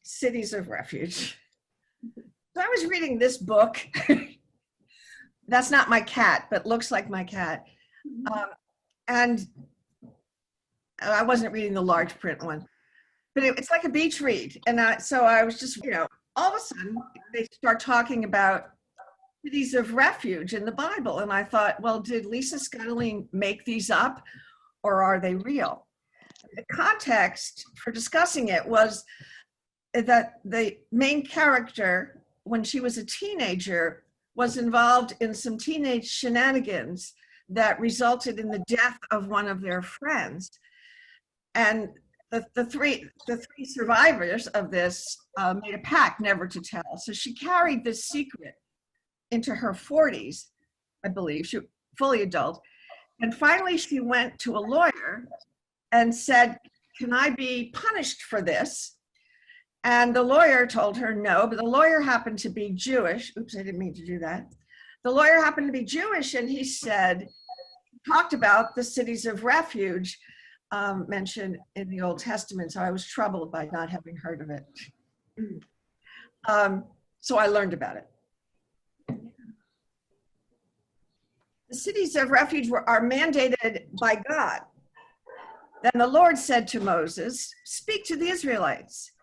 cities of refuge. So I was reading this book. That's not my cat, but looks like my cat. And I wasn't reading the large print one, but it's like a beach read. And so I was just, all of a sudden they start talking about cities of refuge in the Bible. And I thought, well, did Lisa Scudderling make these up or are they real? The context for discussing it was that the main character, when she was a teenager, was involved in some teenage shenanigans that resulted in the death of one of their friends. And the three survivors of this made a pact never to tell. So she carried this secret into her 40s, I believe. She was fully adult. And finally, she went to a lawyer and said, can I be punished for this? And the lawyer told her no, but the lawyer happened to be Jewish. Oops, I didn't mean to do that. The lawyer happened to be Jewish, and he talked about the cities of refuge mentioned in the Old Testament. So I was troubled by not having heard of it. So I learned about it. The cities of refuge are mandated by God. Then the Lord said to Moses, speak to the Israelites.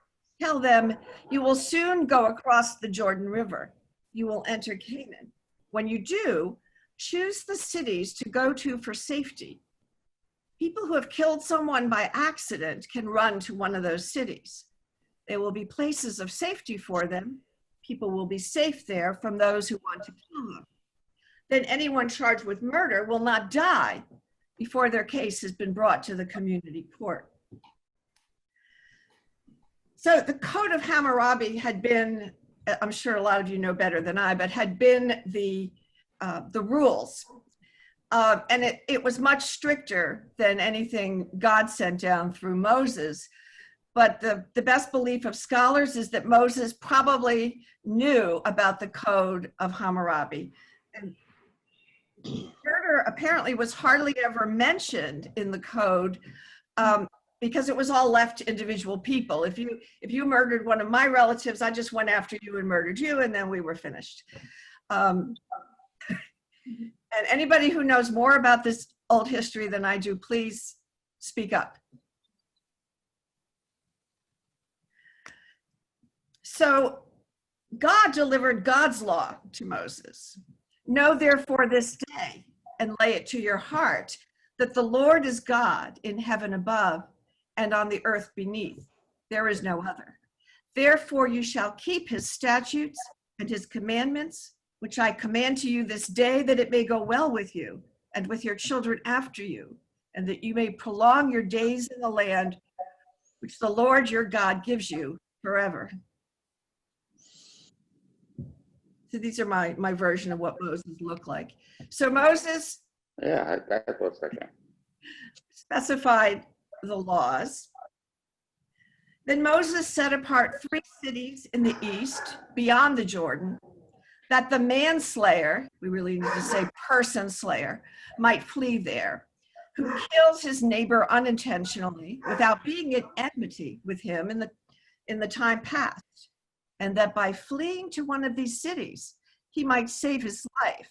Tell them, you will soon go across the Jordan River. You will enter Canaan. When you do, choose the cities to go to for safety. People who have killed someone by accident can run to one of those cities. They will be places of safety for them. People will be safe there from those who want to kill them. Then anyone charged with murder will not die before their case has been brought to the community court. So the Code of Hammurabi had been, I'm sure a lot of you know better than I, but had been the rules. And it was much stricter than anything God sent down through Moses. But the best belief of scholars is that Moses probably knew about the Code of Hammurabi. And murder apparently was hardly ever mentioned in the code because it was all left to individual people. If you murdered one of my relatives, I just went after you and murdered you, and then we were finished. And anybody who knows more about this old history than I do, please speak up. So God delivered God's law to Moses. Know therefore this day and lay it to your heart that the Lord is God in heaven above and on the earth beneath. There is no other. Therefore you shall keep his statutes and his commandments, which I command to you this day, that it may go well with you and with your children after you, and that you may prolong your days in the land which the Lord your God gives you forever. So these are my version of what Moses looked like. So Moses that looks like it. Specified the laws. Then Moses set apart 3 cities in the east beyond the Jordan, that the manslayer, we really need to say person slayer, might flee there, who kills his neighbor unintentionally without being at enmity with him in the time past. And that by fleeing to one of these cities, he might save his life.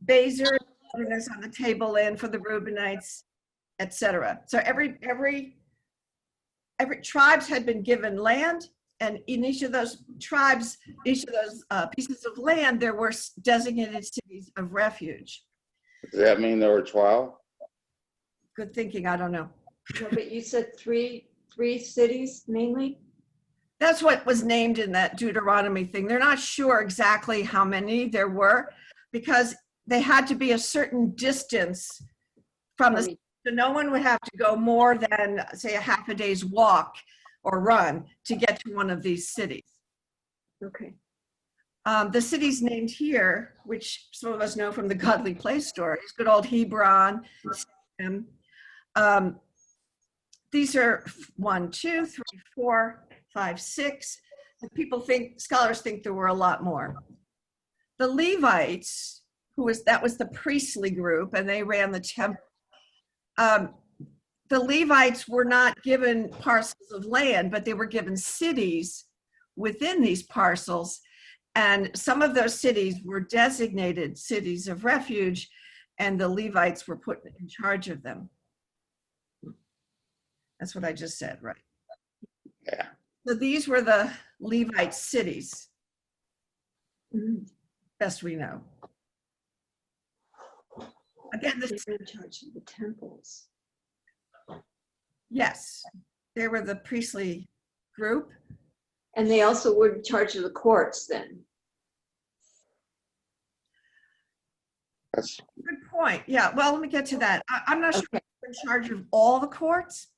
Bezer is on the tableland for the Reubenites, etc. So every tribes had been given land, and in each of those tribes, each of those pieces of land, there were designated cities of refuge. Does that mean there were 12? Good thinking, I don't know. No, but you said three cities mainly? That's what was named in that Deuteronomy thing. They're not sure exactly how many there were because they had to be a certain distance from the city. So no one would have to go more than, say, a half a day's walk or run to get to one of these cities. Okay. The cities named here, which some of us know from the Godly Place stories, good old Hebron. These are 1, 2, 3, 4, 5, 6. Scholars think there were a lot more. The Levites, that was the priestly group, and they ran the temple. the Levites were not given parcels of land, but they were given cities within these parcels. And some of those cities were designated cities of refuge, and the Levites were put in charge of them. That's what I just said, right? Yeah. So these were the Levite cities, Mhm. best we know. Again, this, They were in charge of the temples. yes, they were the priestly group. And they also were in charge of the courts then. That's, Good point. Yeah, well, let me get to that. I'm not sure Okay. they're in charge of all the courts.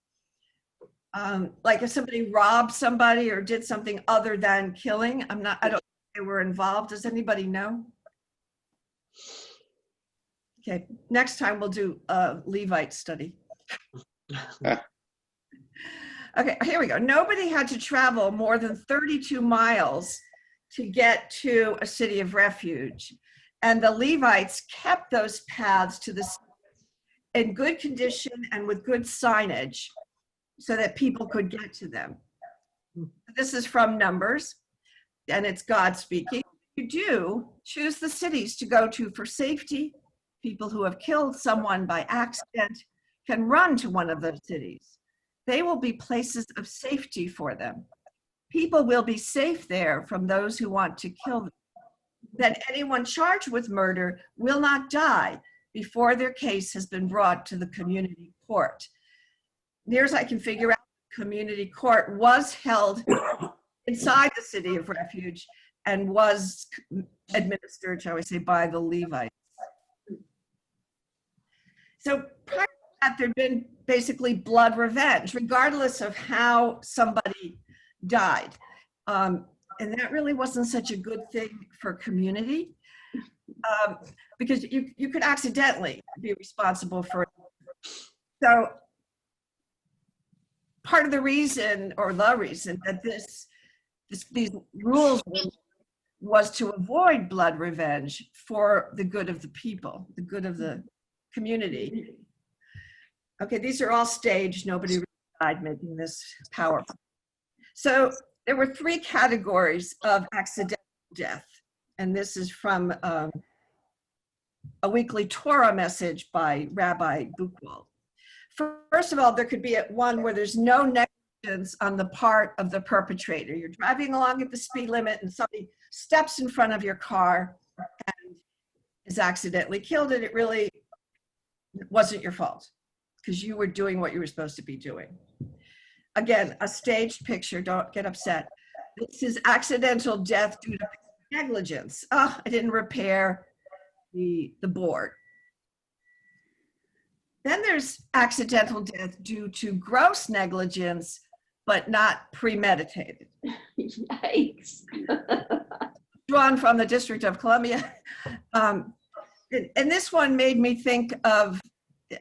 Like if somebody robbed somebody or did something other than killing, I don't think they were involved. Does anybody know? Okay, next time we'll do a Levite study. Okay, here we go. Nobody had to travel more than 32 miles to get to a city of refuge. And the Levites kept those paths to the city in good condition and with good signage so that people could get to them. This is from Numbers, and it's God speaking. You do choose the cities to go to for safety. People who have killed someone by accident can run to one of those cities. They will be places of safety for them. People will be safe there from those who want to kill them. Then anyone charged with murder will not die before their case has been brought to the community court. Near as I can figure out, community court was held inside the city of refuge and was administered, shall we say, by the Levites. So prior to that, there'd been basically blood revenge, regardless of how somebody died. And that really wasn't such a good thing for community, because you could accidentally be responsible for it. So part of the reason, or the reason, that these rules was to avoid blood revenge for the good of the people, the good of the community. Okay, these are all staged. Nobody really died making this powerful. So there were 3 categories of accidental death. And this is from a weekly Torah message by Rabbi Buchwald. First of all, there could be one where there's no negligence on the part of the perpetrator. You're driving along at the speed limit and somebody steps in front of your car and is accidentally killed, and it really wasn't your fault because you were doing what you were supposed to be doing. Again, a staged picture, don't get upset. This is accidental death due to negligence. Oh, I didn't repair the board. Then there's accidental death due to gross negligence, but not premeditated. Yikes. Drawn from the District of Columbia. And this one made me think of,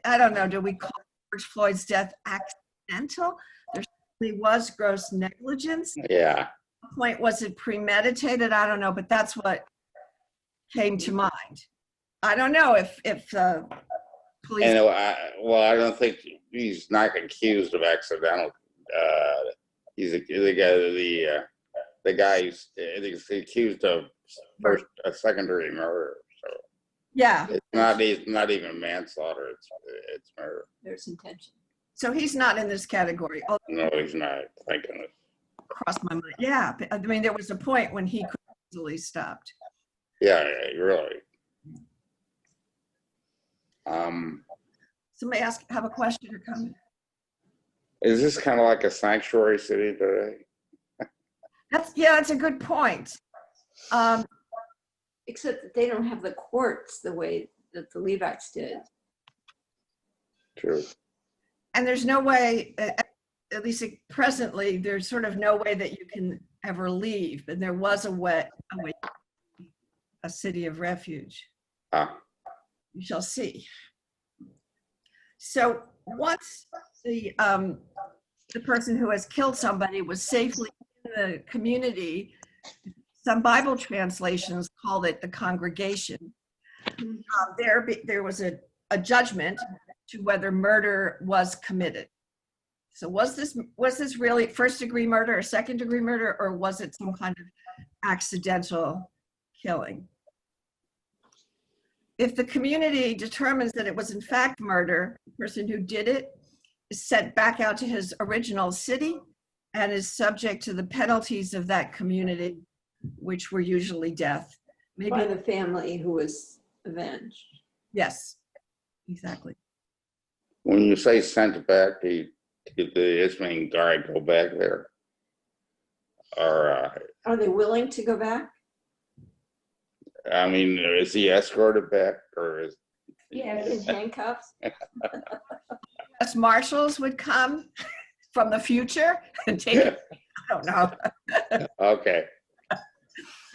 I don't know, do we call George Floyd's death accidental? There certainly was gross negligence. yeah. At what point was it premeditated? I don't know, but that's what came to mind. I don't know if police. And I don't think he's not accused of accidental. He's the guy who's accused of a secondary murder. So Yeah. it's not even manslaughter. It's murder. There's intention. So he's not in this category. Oh, No, he's not thinking it. crossed my mind. Yeah. I mean, there was a point when he could easily stopped. Yeah, really. Somebody have a question or comment? Is this kind of like a sanctuary city today? That's a good point. Except that they don't have the courts the way that the Levites did. True. And there's no way, at least presently, there's sort of no way that you can ever leave. And there was a city of refuge. You shall see. So once the person who has killed somebody was safely in the community, some Bible translations called it the congregation. There was a judgment to whether murder was committed. So was this really first-degree murder or second-degree murder, or was it some kind of accidental killing? If the community determines that it was in fact murder, the person who did it is sent back out to his original city and is subject to the penalties of that community, which were usually death. Maybe By the family who was avenged. yes, exactly. When you say sent back, did the Ismail guard go back there? Or, Are they willing to go back? I mean, is he escorted back, or is? Yeah, in handcuffs. As marshals would come from the future and take it. I don't know. Okay.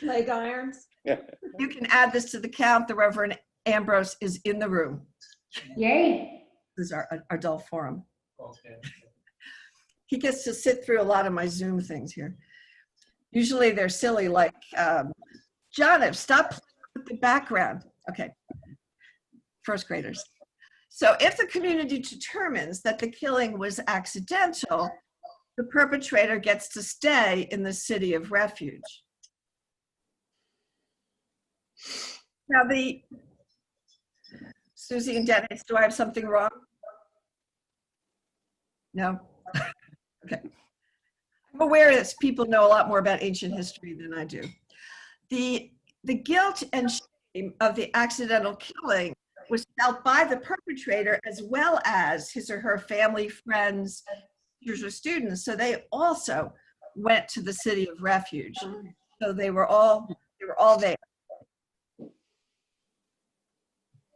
Leg irons. You can add this to the count. The Reverend Ambrose is in the room. Yay. This is our adult forum. He gets to sit through a lot of my Zoom things here. Usually they're silly, like, John, stop playing with the background. Okay, first graders. So if the community determines that the killing was accidental, the perpetrator gets to stay in the city of refuge. Now Susie and Dennis, do I have something wrong? No? Okay. I'm aware that people know a lot more about ancient history than I do. The guilt and shame of the accidental killing was felt by the perpetrator as well as his or her family, friends, teachers, or students. So they also went to the city of refuge. So they were all there.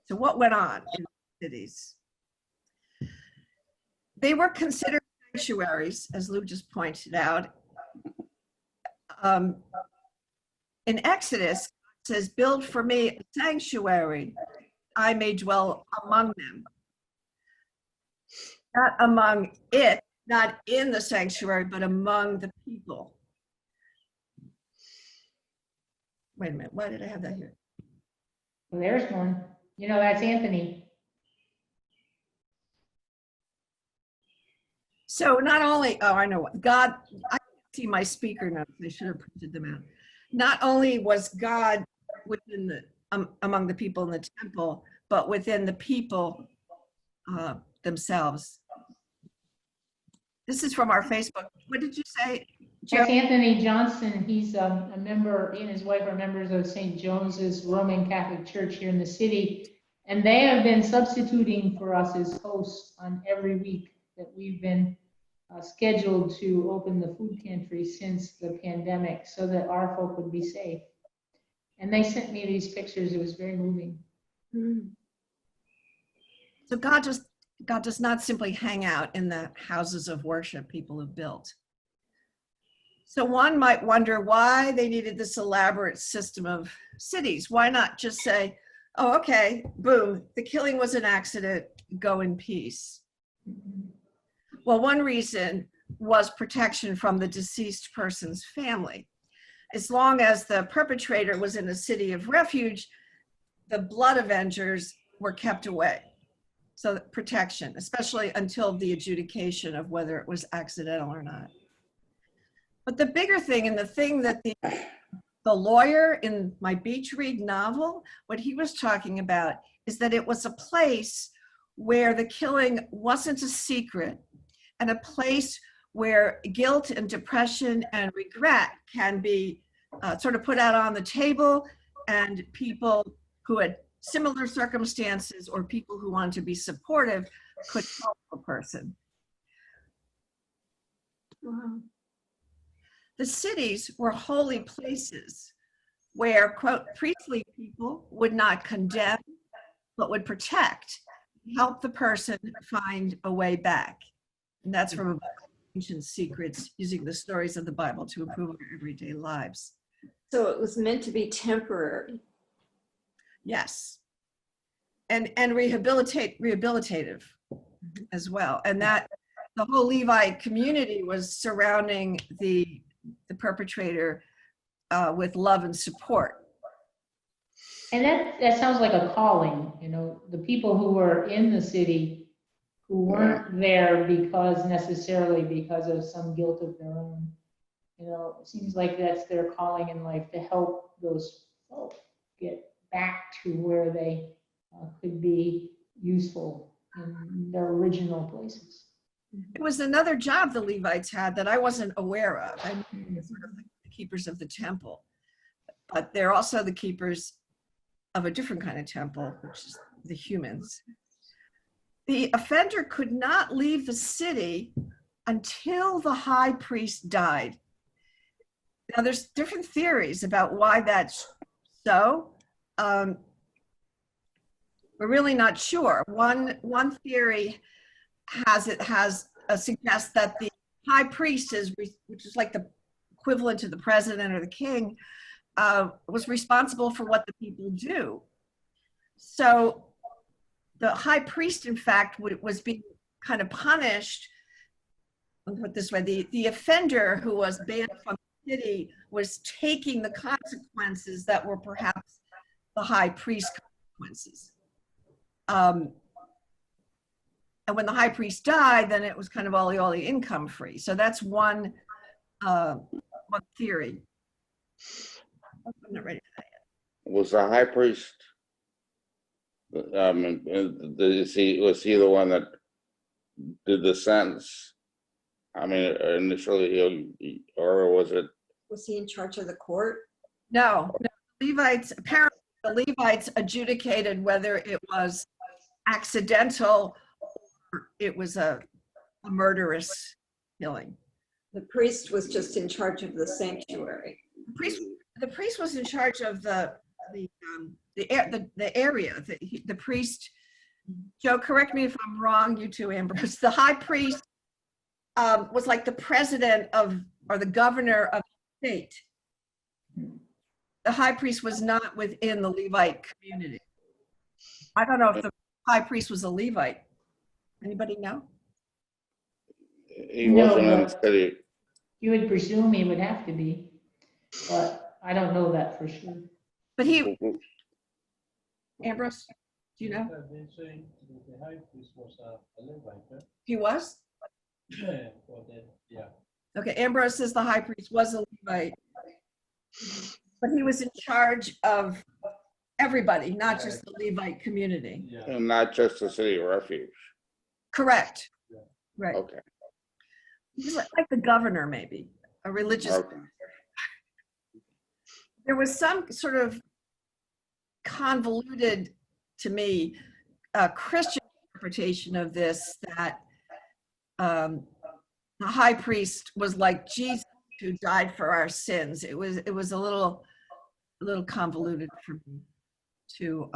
So what went on in the cities? They were considered sanctuaries, as Lou just pointed out. In Exodus, it says, "Build for me a sanctuary, I may dwell among them." Not among it, not in the sanctuary, but among the people. Wait a minute, why did I have that here? Well, there's one. You know, that's Anthony. So not only, oh, I know what, God, I see my speaker notes, I should have printed them out. Not only was God within the, among the people in the temple, but within the people themselves. This is from our Facebook. What did you say, Joe? That's Anthony Johnson. He's a member, he and his wife are members of St. Jones's Roman Catholic Church here in the city. And they have been substituting for us as hosts on every week that we've been scheduled to open the food pantry since the pandemic so that our folk would be safe. And they sent me these pictures. It was very moving. So God does not simply hang out in the houses of worship people have built. So one might wonder why they needed this elaborate system of cities. Why not just say, oh, okay, boom, the killing was an accident, go in peace. Well, one reason was protection from the deceased person's family. As long as the perpetrator was in a city of refuge, the blood avengers were kept away. So protection, especially until the adjudication of whether it was accidental or not. But the bigger thing, and the thing that the lawyer in my beach read novel, what he was talking about is that it was a place where the killing wasn't a secret, and a place where guilt and depression and regret can be sort of put out on the table, and people who had similar circumstances or people who wanted to be supportive could help a person. Wow. The cities were holy places where, quote, priestly people would not condemn, but would protect, help the person find a way back. And that's from a book, Ancient Secrets, using the stories of the Bible to improve our everyday lives. So it was meant to be temporary. Yes. And rehabilitative as well. And that the whole Levite community was surrounding the perpetrator with love and support. And that sounds like a calling, you know, the people who were in the city who weren't there necessarily because of some guilt of their own. You know, it seems like that's their calling in life, to help those folks get back to where they could be useful in their original places. It was another job the Levites had that I wasn't aware of. I mean, it's sort of like the keepers of the temple, but they're also the keepers of a different kind of temple, which is the humans. The offender could not leave the city until the high priest died. Now, there's different theories about why that's so. We're really not sure. One theory suggests that the high priest which is like the equivalent to the president or the king, was responsible for what the people do. So the high priest, in fact, was being kind of punished. I'll put it this way: the offender who was banned from the city was taking the consequences that were perhaps the high priest consequences. And when the high priest died, then it was kind of all the income free. So that's one theory. I'm not ready for that yet. Was the high priest, was he the one that did the sentence? I mean, initially, or was it? Was he in charge of the court? No, apparently the Levites adjudicated whether it was accidental or it was a murderous killing. The priest was just in charge of the sanctuary. The priest was in charge of the area. The priest, Joe, correct me if I'm wrong, you too, Ambrose. The high priest was like the president or the governor of the state. The high priest was not within the Levite community. I don't know if the high priest was a Levite. Anybody know? He wasn't in the city. You would presume he would have to be, but I don't know that for sure. But Ambrose, do you know? They say the high priest was a Levite. He was? Yeah. Okay, Ambrose says the high priest was a Levite, but he was in charge of everybody, not just the Levite community. Yeah. And not just the city of refuge. Correct. Yeah. Right. Okay. He's like the governor, maybe, a religious. Okay. There was some sort of convoluted, to me, Christian interpretation of this, that the high priest was like Jesus who died for our sins. It was a little convoluted for me to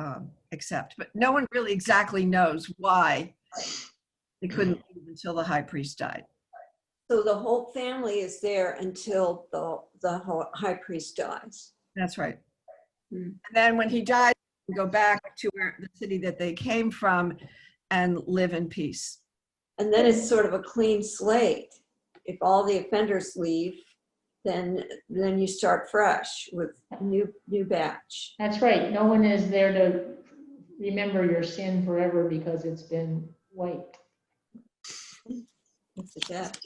accept, but no one really exactly knows why they couldn't leave until the high priest died. So the whole family is there until the high priest dies. That's right. Hmm. And then when he died, they go back to the city that they came from and live in peace. And then it's sort of a clean slate. If all the offenders leave, then you start fresh with new batch. That's right. No one is there to remember your sin forever because it's been wiped. That's a death.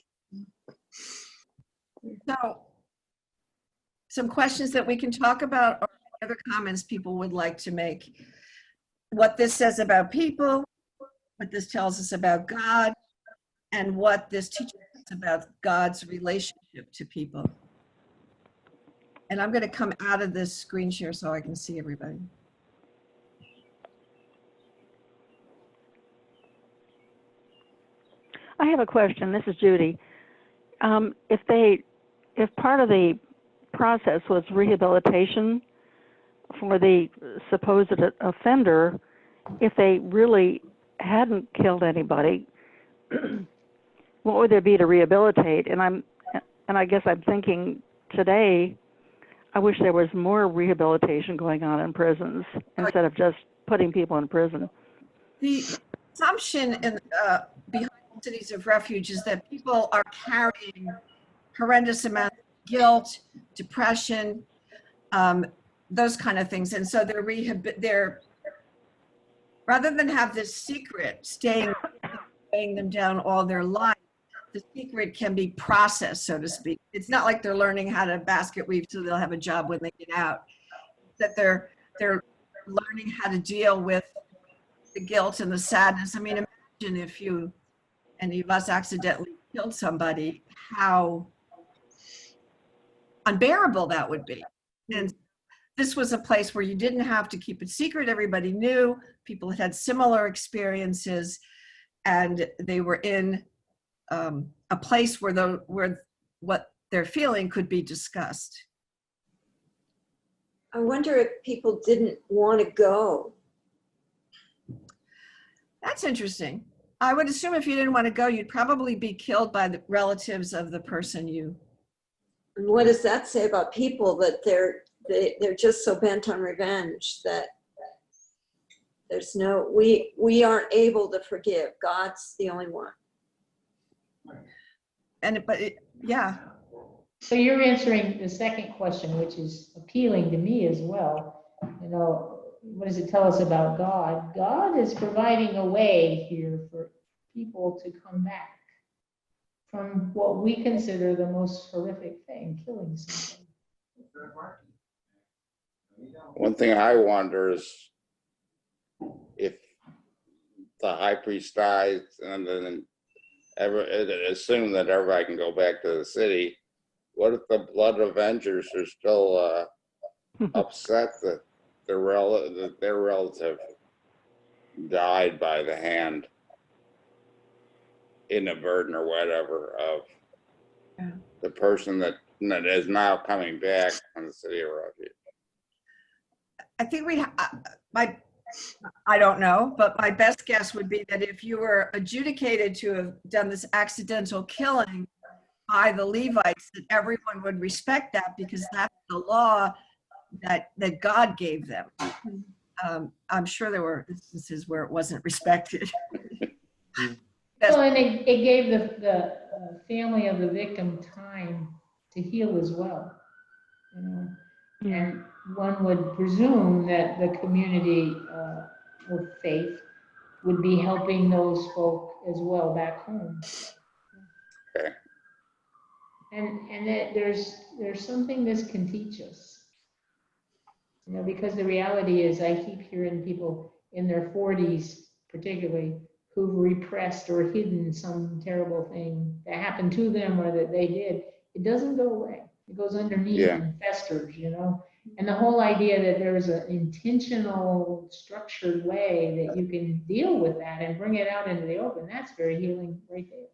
So, some questions that we can talk about, or other comments people would like to make. What this says about people, what this tells us about God, and what this teaches us about God's relationship to people. And I'm going to come out of this screen share so I can see everybody. I have a question. This is Judy. If part of the process was rehabilitation for the supposed offender, if they really hadn't killed anybody, what would there be to rehabilitate? And I guess I'm thinking today, I wish there was more rehabilitation going on in prisons instead of just putting people in prison. The assumption behind cities of refuge is that people are carrying horrendous amounts of guilt, depression, those kind of things. And so they're rather than have this secret staying weighing them down all their life, the secret can be processed, so to speak. It's not like they're learning how to basket weave so they'll have a job when they get out. That they're learning how to deal with the guilt and the sadness. I mean, imagine if any of us accidentally killed somebody, how unbearable that would be. And this was a place where you didn't have to keep it secret. Everybody knew. People had similar experiences, and they were in a place where what they're feeling could be discussed. I wonder if people didn't want to go. That's interesting. I would assume if you didn't want to go, you'd probably be killed by the relatives of the person you. And what does that say about people, that they're just so bent on revenge that there's no, we aren't able to forgive. God's the only one. Yeah. So you're answering the second question, which is appealing to me as well. You know, what does it tell us about God? God is providing a way here for people to come back from what we consider the most horrific thing, killing somebody. One thing I wonder is if the high priest dies and then assume that everybody can go back to the city, what if the blood avengers are still upset that their relative died by the hand, inadvertent or whatever, of the person that is now coming back from the city of refuge? I think I don't know, but my best guess would be that if you were adjudicated to have done this accidental killing by the Levites, that everyone would respect that because that's the law that God gave them. I'm sure there were instances where it wasn't respected. Well, and it gave the family of the victim time to heal as well. You know? And one would presume that the community of faith would be helping those folk as well back home. Okay. And that there's something this can teach us. You know, because the reality is I keep hearing people in their 40s particularly who've repressed or hidden some terrible thing that happened to them or that they did. It doesn't go away. It goes underneath and festers, you know. And the whole idea that there's an intentional, structured way that you can deal with that and bring it out into the open, that's very healing right there.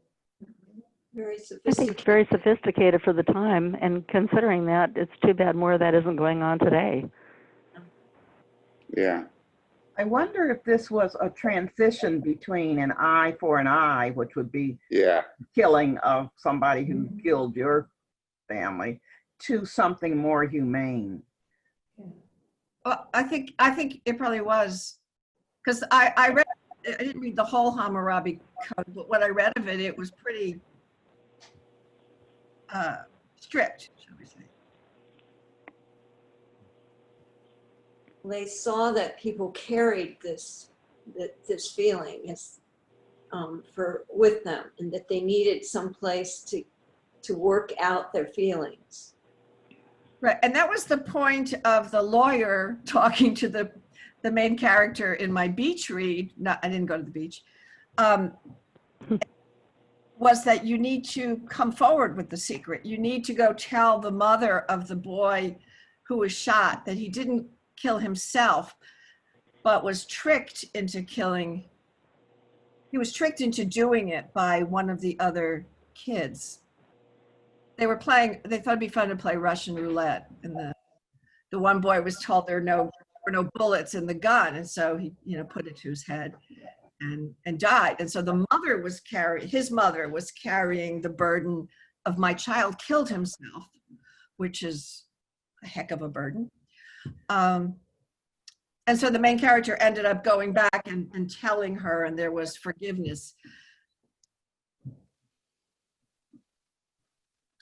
Very I think sophisticated. it's very sophisticated for the time, and considering that, it's too bad more of that isn't going on today. Yeah. I wonder if this was a transition between an eye for an eye, which would be killing of somebody who killed your family, to something more humane. Well, I think it probably was, because I didn't read the whole Hammurabi Code, but what I read of it, it was pretty strict, shall we say. They saw that people carried this feeling with them, and that they needed some place to work out their feelings. Right, and that was the point of the lawyer talking to the main character in my beach read. No, I didn't go to the beach. Was that you need to come forward with the secret. You need to go tell the mother of the boy who was shot that he didn't kill himself, but was tricked into killing. He was tricked into doing it by one of the other kids. They thought it'd be fun to play Russian roulette, and the one boy was told there were no bullets in the gun, and so he put it to his head and died. And so his mother was carrying the burden of my child killed himself, which is a heck of a burden. And so the main character ended up going back and telling her, and there was forgiveness.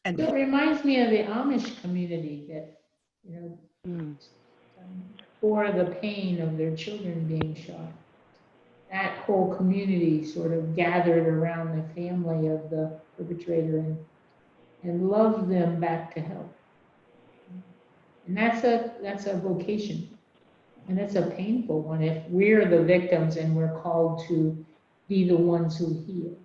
And it reminds me of the Amish community that, for the pain of their children being shot. that whole community sort of gathered around the family of the perpetrator and loved them back to health. And that's a vocation. And it's a painful one if we're the victims and we're called to be the ones who heal.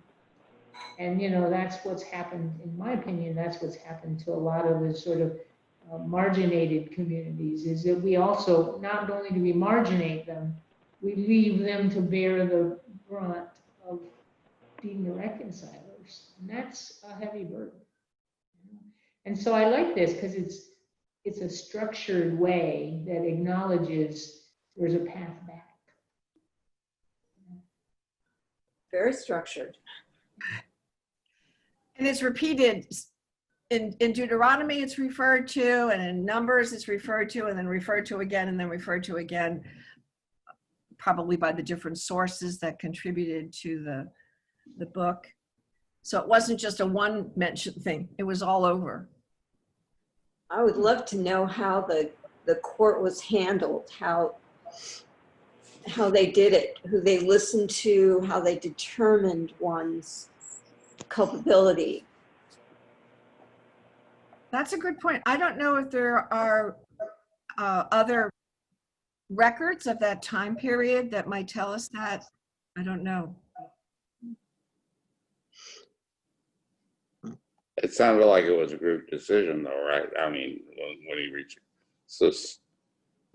And, you know, that's what's happened, in my opinion, that's what's happened to a lot of the sort of marginated communities, is that we also, not only do we marginate them, we leave them to bear the brunt of being the reconcilers. And that's a heavy burden. And so I like this because it's a structured way that acknowledges there's a path back. Very structured. And it's repeated in Deuteronomy, it's referred to, and in Numbers, it's referred to, and then referred to again, and then referred to again, probably by the different sources that contributed to the book. So it wasn't just a one mention thing, it was all over. I would love to know how the court was handled, how they did it, who they listened to, how they determined one's culpability. That's a good point. I don't know if there are other records of that time period that might tell us that. I don't know. It sounded like it was a group decision, though, right? I mean, when he reached, so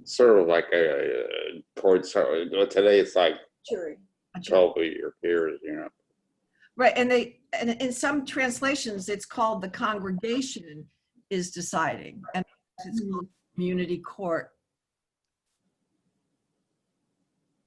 sort of like a court. Today, it's like Jury. 12 of your peers, you know. Right, and in some translations, it's called the congregation is deciding, and it's called community court.